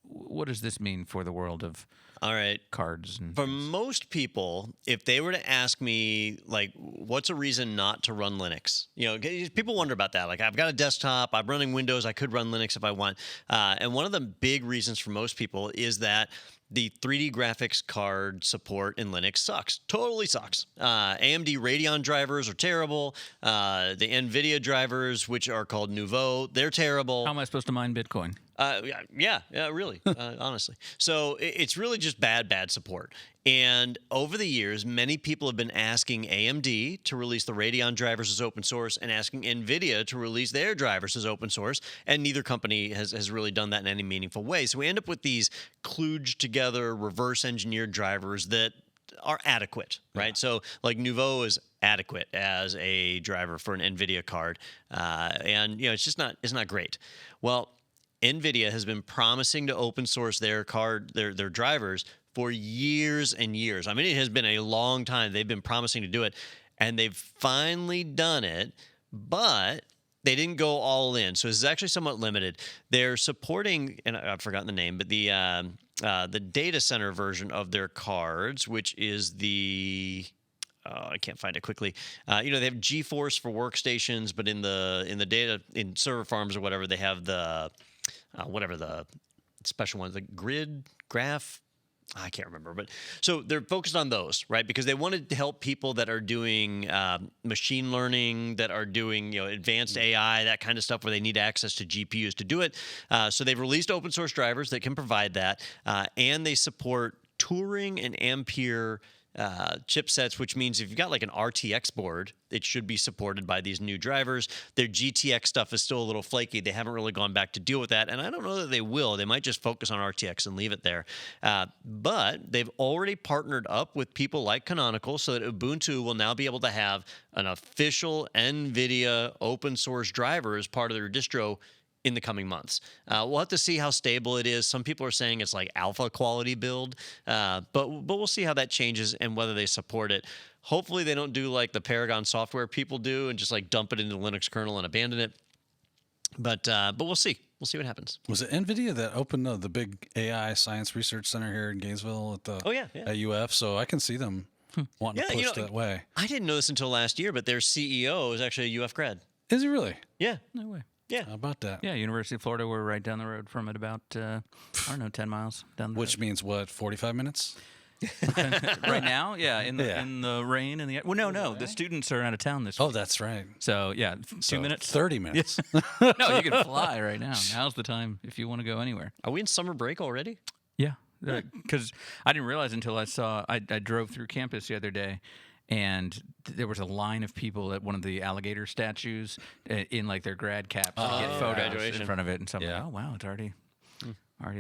what does this mean for the world of All right. cards? And For most people, if they were to ask me, like, what's a reason not to run Linux? You know, 'cause people wonder about that. Like, I've got a desktop, I'm running Windows, I could run Linux if I want. And one of the big reasons for most people is that the 3D graphics card support in Linux sucks. Totally sucks. AMD Radeon drivers are terrible. The Nvidia drivers, which are called Nouveau, they're terrible. how am I supposed to mine Bitcoin? Yeah, really, honestly. So it's really just bad support. And over the years, many people have been asking AMD to release the Radeon drivers as open source and asking NVIDIA to release their drivers as open source. And neither company has really done that in any meaningful way. So we end up with these kludged together, reverse engineered drivers that are adequate, right? So like Nouveau is adequate as a driver for an NVIDIA card. And, you know, it's not great. Well, NVIDIA has been promising to open source their drivers for years and years. I mean, it has been a long time. They've been promising to do it, and they've finally done it, but they didn't go all in. So this is actually somewhat limited. They're supporting, and I've forgotten the name, but the data center version of their cards, which is the I can't find it quickly. They have GeForce for workstations, but in the data in server farms or whatever, they have the whatever the special ones, the grid graph. I can't remember, but so they're focused on those, right? Because they wanted to help people that are doing machine learning, that are doing advanced AI, that kind of stuff, where they need access to GPUs to do it. So they've released open source drivers that can provide that, and they support Turing and Ampere chipsets, which means if you've got like an RTX board, it should be supported by these new drivers. Their GTX stuff is still a little flaky. They haven't really gone back to deal with that, and I don't know that they will. They might just focus on RTX and leave it there. But they've already partnered up with people like Canonical so that Ubuntu will now be able to have an official NVIDIA open source driver as part of their distro in the coming months. We'll have to see how stable it is. Some people are saying it's like alpha quality build, but we'll see how that changes and whether they support it. Hopefully they don't do like the Paragon software people do and just like dump it into the Linux kernel and abandon it. But we'll see. We'll see what happens. Was it Nvidia that opened the big AI Science Research Center here in Gainesville at the at UF? So I can see see them wanting to push that way. I didn't know this until last year, but their CEO is actually a UF grad. Is he really? Yeah. No way. Yeah. How about that? Yeah, University of Florida. We're right down the road from it, about I don't know, 10 miles down the Which means what? 45 minutes? road. Right now, yeah, in the rain and the no, the students are out of town this week. Oh, that's right. So yeah, 2 So minutes. 30 minutes. No, you can fly right now. Now's the time if you want to go anywhere. Are we in summer break already? Yeah, because I didn't realize until I drove through campus the other day, and there was a line of people at one of the alligator statues in like their grad caps to get photos graduation. in front of it, and so I'm Yeah. like, oh wow, it's already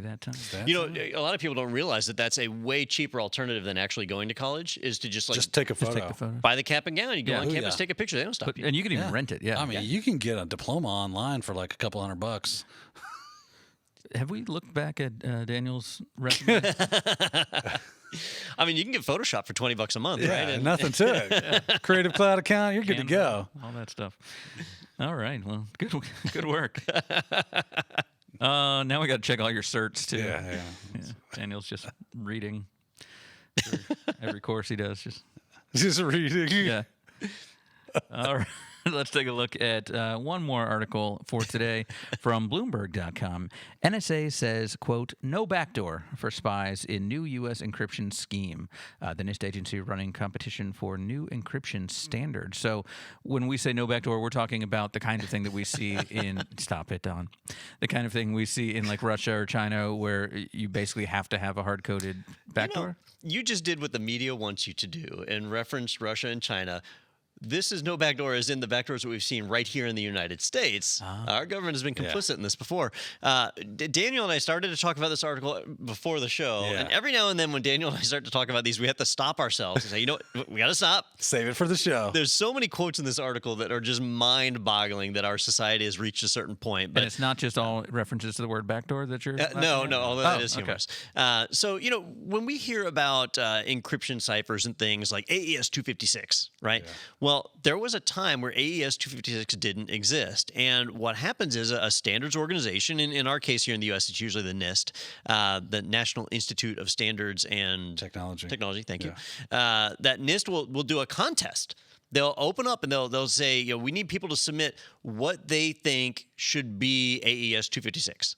that time. You know, a lot of people don't realize that that's a way cheaper alternative than actually going to college is to just like Just take a photo. Take the photo. buy the cap and gown. You go Yeah. on Oh, campus, yeah. take a picture. They don't stop you. And you can even rent it. Yeah. I mean, you can get a diploma online for like a couple $100. Have we looked back at Daniel's resume? I mean, you can get Photoshop for $20 a month, right? And nothing to it. Creative Cloud account, you're good to Canva, go. all that stuff. All right. Well, good work. Now we got to check all your certs too. Yeah. Daniel's just reading for every course he does. Just reading. Yeah. All right. Let's take a look at one more article for today from Bloomberg.com. NSA says, quote, no backdoor for spies in new U.S. encryption scheme. The NIST agency running competition for new encryption standards. So when we say no backdoor, we're talking about the kind of thing that we see in, stop it, Don, the kind of thing we see in like Russia or China where you basically have to have a hard-coded backdoor. You just did what the media wants you to do and referenced Russia and China. This is no backdoor as in the backdoors that we've seen right here in the United States. Our government has been complicit in this before. Daniel and I started to talk about this article before the show. Yeah. And every now and then when Daniel and I start to talk about these, we have to stop ourselves and say, you know what, we got to stop. Save it for the show. There's so many quotes in this article that are just mind-boggling that our society has reached a certain point. But And it's not just all references to the word backdoor that you're no, although that is okay. humorous. So, you know, when we hear about encryption ciphers and things like AES 256, right? Well, there was a time where AES 256 didn't exist. And what happens is a standards organization, in our case here in the U.S., it's usually the NIST, the National Institute of Standards and Technology. Thank you. That NIST will do a contest. They'll open up and they'll say, you know, we need people to submit what they think should be AES 256.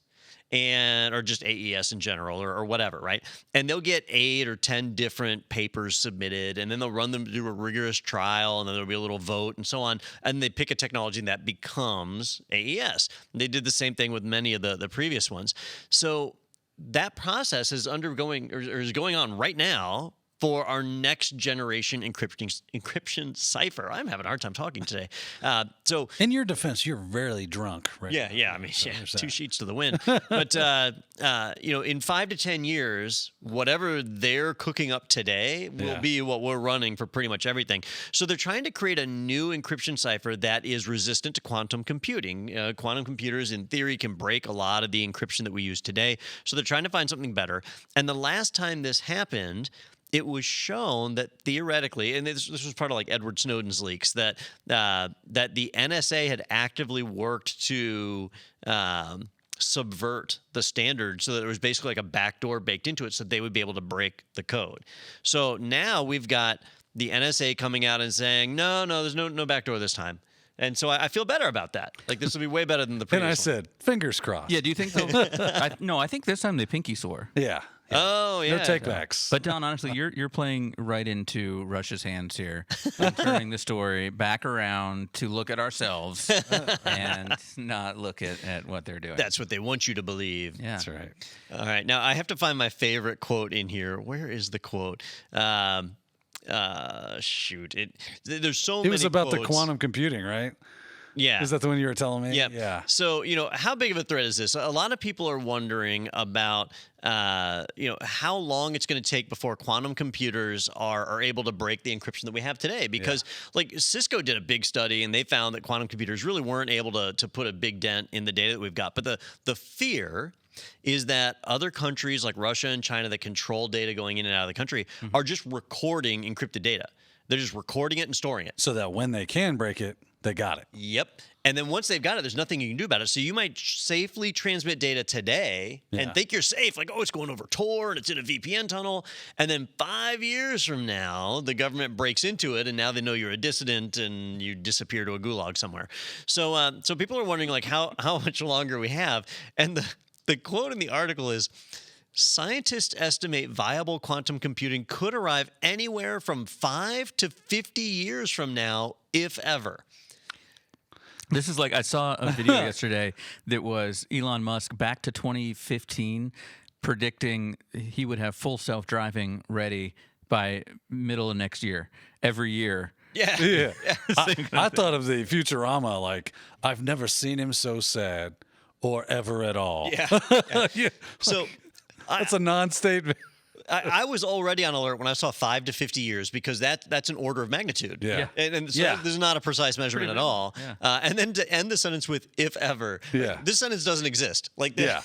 Or just AES in general or whatever, right? And they'll get 8 or 10 different papers submitted, and then they'll run them through a rigorous trial, and then there'll be a little vote and so on, and they pick a technology that becomes AES. They did the same thing with many of the previous ones. So that process is undergoing or is going on right now for our next generation encryption cipher. I'm having a hard time talking today. So In your defense, you're rarely drunk, right? yeah. I mean, So there's 2 that. sheets to the wind. But you know, in 5 to 10 years, whatever they're cooking up today will be what we're running for pretty much everything. So they're trying to create a new encryption cipher that is resistant to quantum computing. Quantum computers, in theory, can break a lot of the encryption that we use today. So they're trying to find something better. And the last time this happened, it was shown that theoretically, and this was part of like Edward Snowden's leaks, that the NSA had actively worked to subvert the standard so that it was basically like a backdoor baked into it so they would be able to break the code. So now we've got the NSA coming out and saying, no, there's no backdoor this time. And so I feel better about that. Like, this will be way better than the previous And I one. said, fingers crossed. Yeah, do you think they'll... No, I think this time they pinky swore. Yeah. Oh yeah. No takebacks. But Don, honestly, you're playing right into Russia's hands here, and turning the story back around to look at ourselves and not look at what they're doing. That's what they want you to believe. Yeah. That's right. All right. Now I have to find my favorite quote in here. Where is the quote? Shoot. There's so many. It was about the quotes. quantum computing, right? Yeah. Is that the one you were telling me? Yep. Yeah. So, how big of a threat is this? A lot of people are wondering about, how long it's going to take before quantum computers are able to break the encryption that we have today. Because, like, Cisco did a big study, and they found that quantum computers really weren't able to put a big dent in the data that we've got. But the fear is that other countries like Russia and China that control data going in and out of the country are just recording encrypted data. They're just recording it and storing it. So that when they can break it, they got it. Yep. And then once they've got it, there's nothing you can do about it. So you might safely transmit data today and think you're safe. Like, oh, it's going over Tor and it's in a VPN tunnel. And then 5 years from now, the government breaks into it and now they know you're a dissident and you disappear to a gulag somewhere. So so people are wondering, like, how much longer we have. And the quote in the article is, scientists estimate viable quantum computing could arrive anywhere from 5 to 50 years from now, if ever. This is like, I saw a video yesterday that was Elon Musk back to 2015 predicting he would have full self-driving ready by middle of next year, every year. Yeah. Yeah. I thought of the Futurama, like, I've never seen him so sad or ever at all. Yeah. Yeah. So That's a non-statement. I was already on alert when I saw 5 to 50 years because that's an order of magnitude. Yeah. And so Yeah. this is not a precise measurement at all. Yeah. And then to end the sentence with "if ever," Yeah. this sentence doesn't exist. Like, Yeah.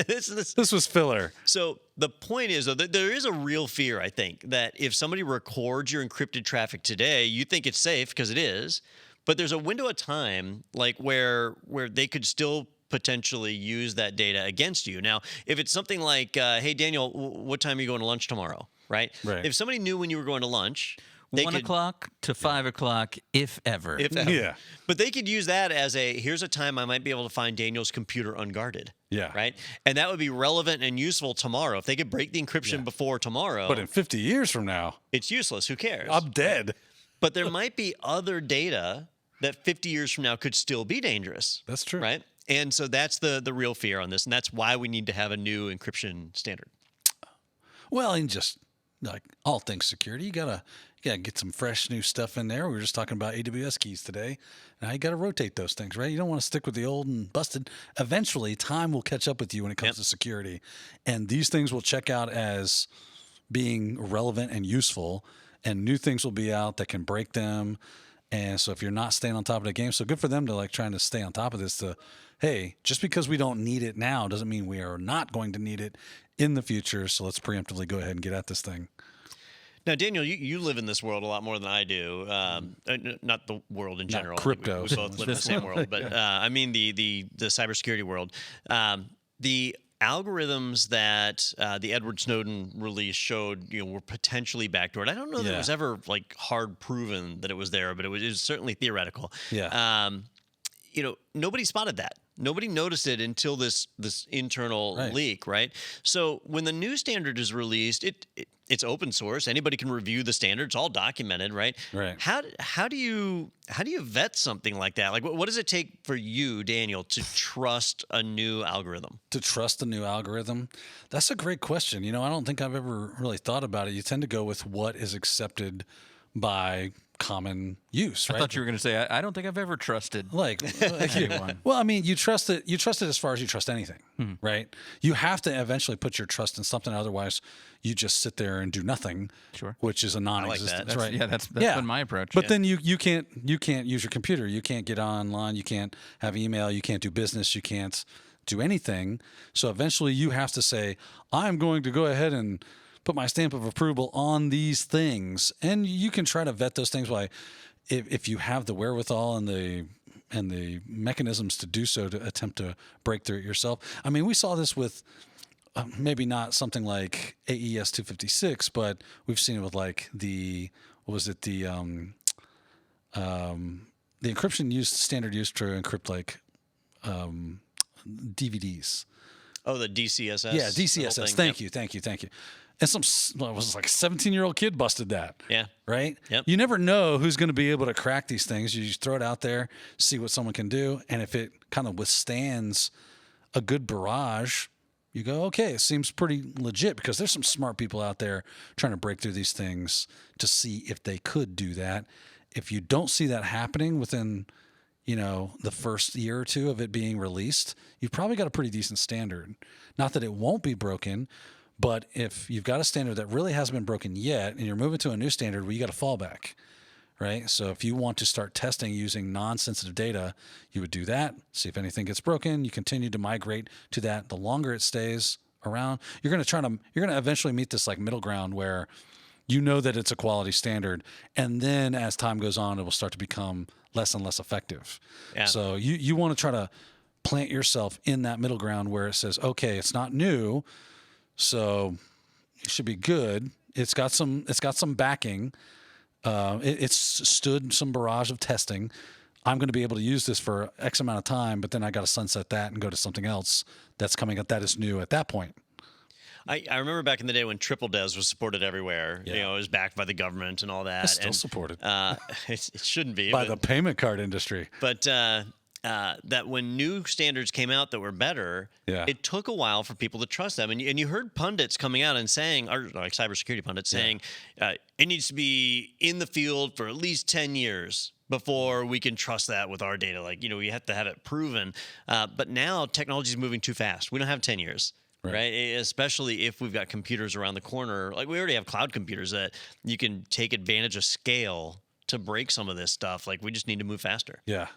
This was filler. So the point is, though, that there is a real fear, I think, that if somebody records your encrypted traffic today, you think it's safe because it is, but there's a window of time, like where they could still potentially use that data against you. Now, if it's something like, hey, Daniel, what time are you going to lunch tomorrow? Right? Right. If somebody knew when you were going to lunch, they 1 could, o'clock to 5 o'clock, if ever. if ever. Yeah. But they could use that as here's a time I might be able to find Daniel's computer unguarded. Yeah. Right? And that would be relevant and useful tomorrow. If they could break the encryption before tomorrow, But in 50 years from now, it's useless. Who cares? I'm dead. But there might be other data that 50 years from now could still be dangerous. That's true. Right? And so that's the real fear on this. And that's why we need to have a new encryption standard. Well, and just like all things security, you gotta get some fresh new stuff in there. We were just talking about AWS keys today. Now you gotta rotate those things, right? You don't want to stick with the old and busted. Eventually, time will catch up with you when it comes to security, and these things will check out as being relevant and useful, and new things will be out that can break them. And so if you're not staying on top of the game, so good for them to like trying to stay on top of this. Hey, just because we don't need it now doesn't mean we are not going to need it in the future. So let's preemptively go ahead and get at this thing. Now, Daniel, you live in this world a lot more than I do. Not the world in general. crypto. We both live in the same world. But I mean the cybersecurity world. The algorithms that the Edward Snowden release showed, were potentially backdoored. I don't know that it was ever like hard proven that it was there, but it was certainly theoretical. Yeah. Nobody spotted that. Nobody noticed it until this internal leak, right? So when the new standard is released, it's open source. Anybody can review the standard. It's all documented, right? Right. How do you vet something like that? Like, what does it take for you, Daniel, to trust a new algorithm? To trust a new algorithm? That's a great question. I don't think I've ever really thought about it. You tend to go with what is accepted by common use, right? I thought you were going to say, I don't think I've ever trusted anyone. Well, I mean, you trust it. You trust it as far as you trust anything, right? You have to eventually put your trust in something. Otherwise, you just sit there and do nothing, which is a non-existent, that. right? Yeah, that's been my approach. But then you can't use your computer. You can't get online. You can't have email. You can't do business. You can't do anything. So eventually, you have to say, I'm going to go ahead and put my stamp of approval on these things. And you can try to vet those things by, if you have the wherewithal and the mechanisms to do so, to attempt to break through it yourself. I mean, we saw this with maybe not something like AES 256, but we've seen it with like the encryption standard used to encrypt like DVDs. Oh, the DCSS. Yeah, the whole DCSS. thing. Thank you. And it was like a 17-year-old kid busted that. Yeah. Right? Yep. You never know who's going to be able to crack these things. You just throw it out there, see what someone can do. And if it kind of withstands a good barrage, you go, okay, it seems pretty legit, because there's some smart people out there trying to break through these things to see if they could do that. If you don't see that happening within, the first year or two of it being released, you've probably got a pretty decent standard. Not that it won't be broken, but if you've got a standard that really hasn't been broken yet and you're moving to a new standard, well, you got a fallback, right? So if you want to start testing using non-sensitive data, you would do that, see if anything gets broken. You continue to migrate to that. The longer it stays around, you're going to eventually meet this like middle ground where you know that it's a quality standard. And then as time goes on, it will start to become less and less effective. Yeah. So you want to try to plant yourself in that middle ground where it says, okay, it's not new, so it should be good. It's got some backing. It's stood some barrage of testing. I'm going to be able to use this for X amount of time, but then I got to sunset that and go to something else that's coming up that is new at that point. I remember back in the day when Triple Des was supported everywhere. Yeah. It was backed by the government and all that. It's still and, supported it shouldn't be. by but, the payment card industry. But that when new standards came out that were better, Yeah. it took a while for people to trust them. And you heard pundits coming out and saying, or like cybersecurity pundits saying, it needs to be in the field for at least 10 years before we can trust that with our data. Like, we have to have it proven. But now technology is moving too fast. We don't have 10 years. Right. Especially if we've got computers around the corner. Like we already have cloud computers that you can take advantage of scale to break some of this stuff. Like we just need to move faster. Yeah.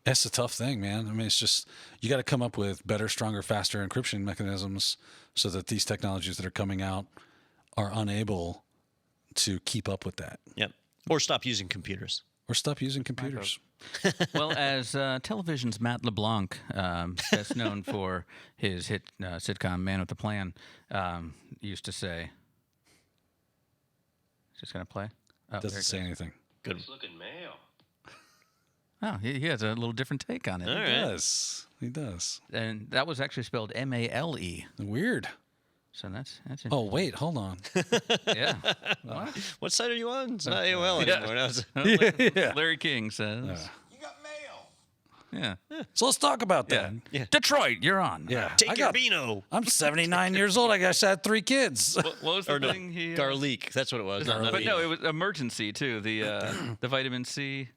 That's a tough thing, man. I mean, it's just, you got to come up with better, stronger, faster encryption mechanisms so that these technologies that are coming out are unable to keep up with that. Yep. Or stop using computers. Or stop using computers. Well, as television's Matt LeBlanc, best known for his hit sitcom Man with a Plan, used to say, "Is this going to play?" Oh, Doesn't say anything. Good. Nice looking mail. Oh, he has a little different take on it. All He right. does. He does. And that was actually spelled M-A-L-E. Weird. So that's Oh, wait, hold on. yeah. What? What site are you on? It's not AOL anymore. Now it's- Larry King says. You got mail. Yeah. So let's talk about Yeah. that. Detroit, you're on. Yeah. Take your Beano. I'm 79 years old. I guess I had 3 kids. What was the Or no, thing he? Garlic. That's what it was. Not But no, Beano. it was emergency too. The the vitamin C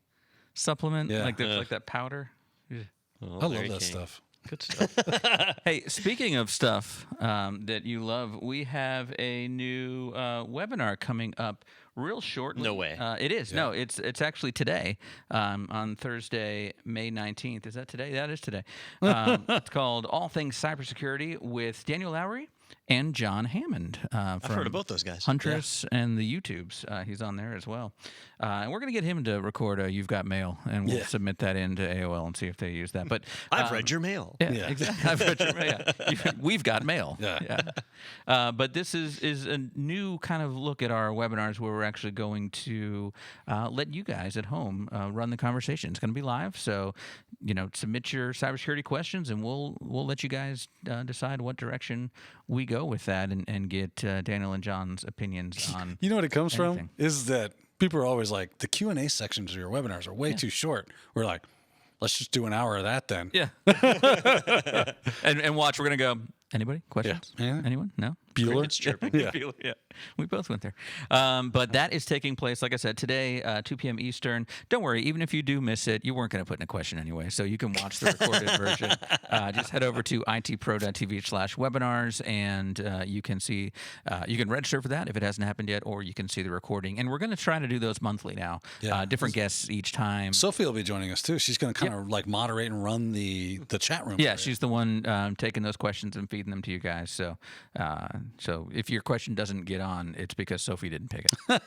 supplement, Yeah. like that powder. Oh, I love Larry that King. stuff. Good stuff. Hey, speaking of stuff that you love, we have a new webinar coming up real shortly. No way. It is. No, it's actually today on Thursday, May 19th. Is that today? That is today. It's called All Things Cybersecurity with Daniel Lowry and John Hammond. I've heard of both those guys. Huntress and the YouTubes. He's on there as well. And we're going to get him to record You've Got Mail, and we'll submit that into AOL and see if they use that. But I've read your mail. yeah, exactly. I've read your mail. Yeah. We've got mail. Yeah. But this is a new kind of look at our webinars where we're actually going to let you guys at home run the conversation. It's going to be live, so submit your cybersecurity questions, and we'll let you guys decide what direction we go with that, and get Daniel and John's opinions on. You know what it comes anything. from? Is that people are always like, the Q&A sections of your webinars are way too short. We're like, let's just do an hour of that then. Yeah. and watch. We're gonna go. Anybody? Questions? Yeah. Anyone? No. Bueller? It's chirping. Yeah. Yeah, we both went there. But that is taking place, like I said, today, 2 p.m. Eastern. Don't worry, even if you do miss it, you weren't going to put in a question anyway, so you can watch the recorded version. Just head over to itpro.tv/webinars, and you can see, you can register for that if it hasn't happened yet, or you can see the recording. And we're going to try to do those monthly now. Yeah. Different guests each time. Sophie will be joining us too. She's going to kind of like moderate and run the chat room. Yeah, for you. she's the one taking those questions and feeding them to you guys. So, if your question doesn't get on, it's because Sophie didn't pick it. There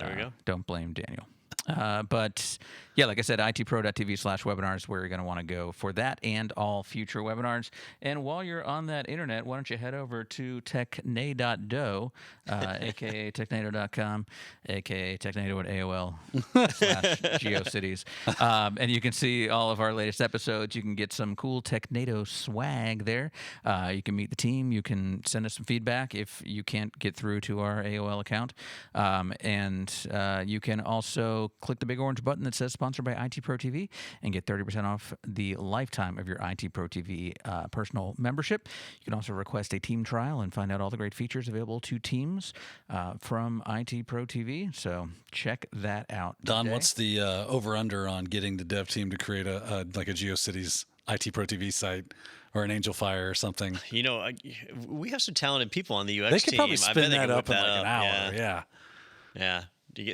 we go. Don't blame Daniel. But yeah, like I said, itpro.tv/webinars where you're going to want to go for that and all future webinars. And while you're on that internet, why don't you head over to technado.do, aka technado.com, aka technado at AOL/GeoCities. And you can see all of our latest episodes. You can get some cool Technado swag there. You can meet the team. You can send us some feedback if you can't get through to our AOL account. And you can also click the big orange button that says sponsored by IT Pro TV and get 30% off the lifetime of your IT Pro TV personal membership. You can also request a team trial and find out all the great features available to teams from IT Pro TV. So check that out. Don, today. what's the over-under on getting the dev team to create a GeoCities IT Pro TV site or an Angel Fire or something? You know, we have some talented people on the UX They team. could probably I bet spin they that could up in whip like that an up. hour. Yeah. Yeah.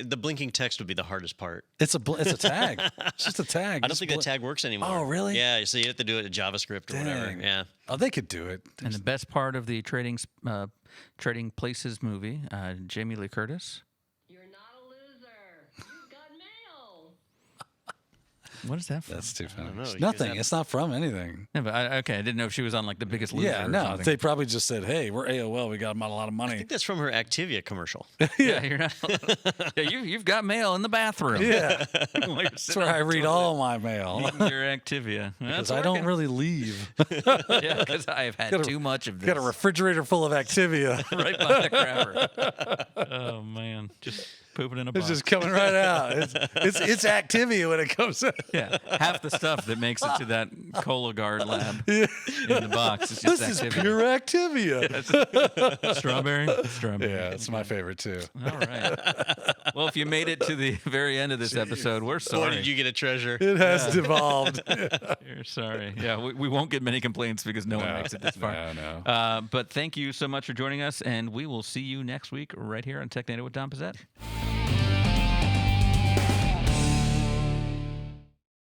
The blinking text would be the hardest part. It's a tag. It's just a tag. I don't think that tag works anymore. Oh, really? Yeah, so you have to do it in JavaScript or whatever. Dang. Yeah. Oh, they could do it. And the best part of the Trading Places movie, Jamie Lee Curtis. You're not a loser. You've got mail. What is that from? That's too funny. know. It's You nothing. have- It's not from anything. Yeah, but I didn't know if she was on like The Biggest Loser. Yeah, or no. something. They probably just said, "Hey, we're AOL. We got them a lot of I money." think that's from her Activia commercial. Yeah, you're not. Yeah, you've got mail in the bathroom. Yeah, While you're that's sitting where on I the read toilet all my mail eating your Activia. because I don't really leave. Yeah, because I've had Gotta- too much of this. Got a refrigerator full of Activia. right by the crapper. Oh man, just pooping in a It's box. just coming right out. It's Activia when it comes out. Yeah, half the stuff that makes it to that Cologuard lab in the box is just This is Activia. pure Activia. Strawberry. Strawberry. Yeah, it's my favorite too. All right. Well, if you made it to the very end of this episode, we're Or sorry. did you get a treasure? It has devolved. You're sorry. Yeah, we won't get many complaints because no one makes it this far. No. But thank you so much for joining us, and we will see you next week right here on Technado with Don Pizzette.